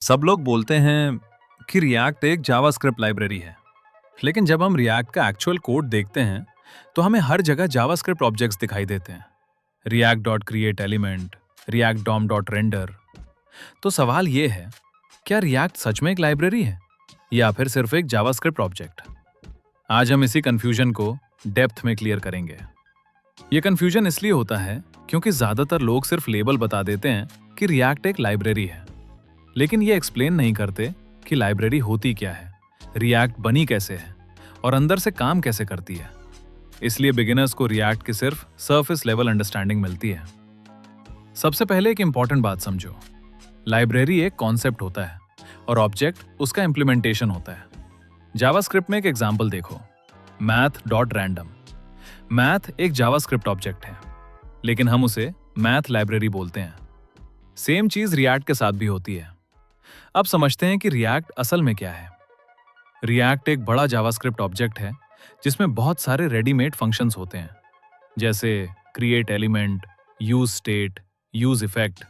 सब लोग बोलते हैं कि रिएक्ट एक जावास्क्रिप्ट लाइब्रेरी है, लेकिन जब हम रिएक्ट का एक्चुअल कोड देखते हैं, तो हमें हर जगह जावास्क्रिप्ट ऑब्जेक्ट्स दिखाई देते हैं। React dot create element, React DOM dot render. तो सवाल ये है, क्या रिएक्ट सच में एक लाइब्रेरी है या फिर सिर्फ एक जावास्क्रिप्ट ऑब्जेक्ट? आज हम इसी कंफ्यूजन को डेप्थ में क्लियर करेंगे। ये कंफ्यूजन इसलिए होता है क्योंकि ज्यादातर लोग सिर्फ लेबल बता देते हैं कि रिएक्ट एक लाइब्रेरी है, लेकिन ये एक्सप्लेन नहीं करते कि लाइब्रेरी होती क्या है, रिएक्ट बनी कैसे है और अंदर से काम कैसे करती है। इसलिए बिगिनर्स को रिएक्ट की सिर्फ सरफेस लेवल अंडरस्टैंडिंग मिलती है। सबसे पहले एक इंपॉर्टेंट बात समझो, लाइब्रेरी एक कॉन्सेप्ट होता है और ऑब्जेक्ट उसका इंप्लीमेंटेशन होता है। जावास्क्रिप्ट में एक एग्जांपल देखो, मैथ डॉट रैंडम। मैथ एक जावास्क्रिप्ट ऑब्जेक्ट है, लेकिन हम उसे मैथ लाइब्रेरी बोलते हैं। सेम चीज रिएक्ट के साथ भी होती है। अब समझते हैं कि रिएक्ट असल में क्या है। रिएक्ट एक बड़ा जावास्क्रिप्ट ऑब्जेक्ट है जिसमें बहुत सारे रेडीमेड फंक्शंस होते हैं, जैसे create element, use state, use effect.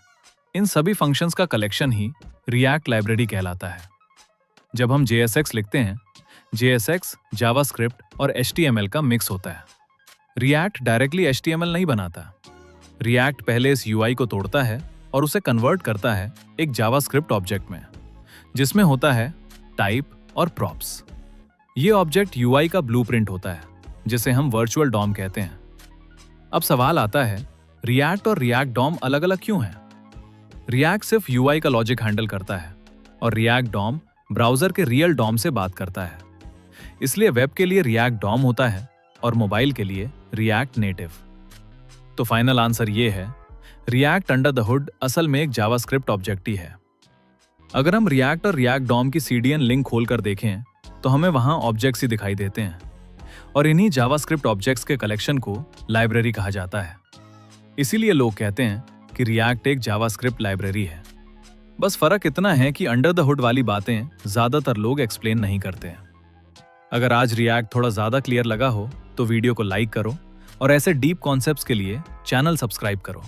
इन सभी फंक्शंस का कलेक्शन ही रिएक्ट लाइब्रेरी कहलाता है। जब हम JSX लिखते हैं, JSX जावास्क्रिप्ट और HTML का मिक्स होता है। रिएक्ट डायरेक्टली HTML नहीं बनाता। रिएक्ट पहले इस UI को तोड़ता है और उसे कन्वर्ट करता है एक जावास्क्रिप्ट ऑब्जेक्ट में, जिसमें होता है टाइप और प्रॉप्स। ये ऑब्जेक्ट UI का ब्लूप्रिंट होता है, जिसे हम वर्चुअल डॉम कहते हैं। अब सवाल आता है, रिएक्ट और रिएक्ट डॉम अलग अलग क्यों हैं? रिएक्ट सिर्फ UI का लॉजिक हैंडल करता है और रिएक्ट डॉम ब्राउजर के रियल डॉम से बात करता है। इसलिए वेब के लिए रिएक्ट डॉम होता है और मोबाइल के लिए रिएक्ट नेटिव। तो फाइनल आंसर ये है, रिएक्ट अंडर द हुड असल में एक जावास्क्रिप्ट ऑब्जेक्ट ही है। अगर हम रिएक्ट और रिएक्ट डॉम की CDN लिंक खोलकर देखें, तो हमें वहां ऑब्जेक्ट्स ही दिखाई देते हैं और इन्हीं जावास्क्रिप्ट ऑब्जेक्ट्स के कलेक्शन को लाइब्रेरी कहा जाता है। इसीलिए लोग कहते हैं कि रिएक्ट एक जावास्क्रिप्ट लाइब्रेरी है। बस फर्क इतना है कि अंडर द हुड वाली बातें ज्यादातर लोग एक्सप्लेन नहीं करते हैं। अगर आज रिएक्ट थोड़ा ज्यादा क्लियर लगा हो तो वीडियो को लाइक करो और ऐसे डीप कॉन्सेप्ट्स के लिए चैनल सब्सक्राइब करो।